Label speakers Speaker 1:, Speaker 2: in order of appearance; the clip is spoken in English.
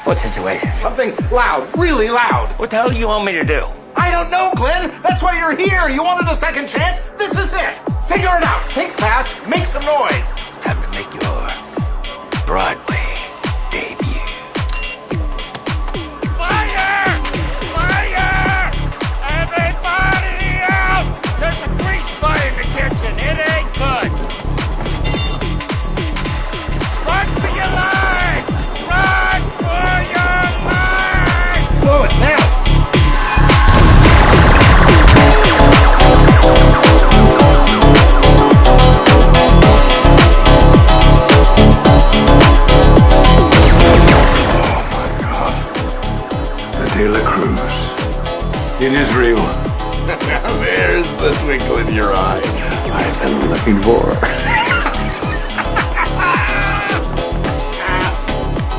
Speaker 1: What situation?
Speaker 2: Something loud, really loud.
Speaker 1: What the hell do you want me to do?
Speaker 2: I don't know, Glenn. That's why you're here. You wanted a second chance? This is it. Figure it out. Think fast. Make some noise.
Speaker 1: Time to make your Broadway debut.
Speaker 3: Fire! Fire! Everybody out! There's a grease fire in the kitchen. It ain't good. Run for your life! Run for your life!
Speaker 2: Blow it now.
Speaker 4: Cruz. It is real.
Speaker 2: There's the twinkle in your eye I've been looking for.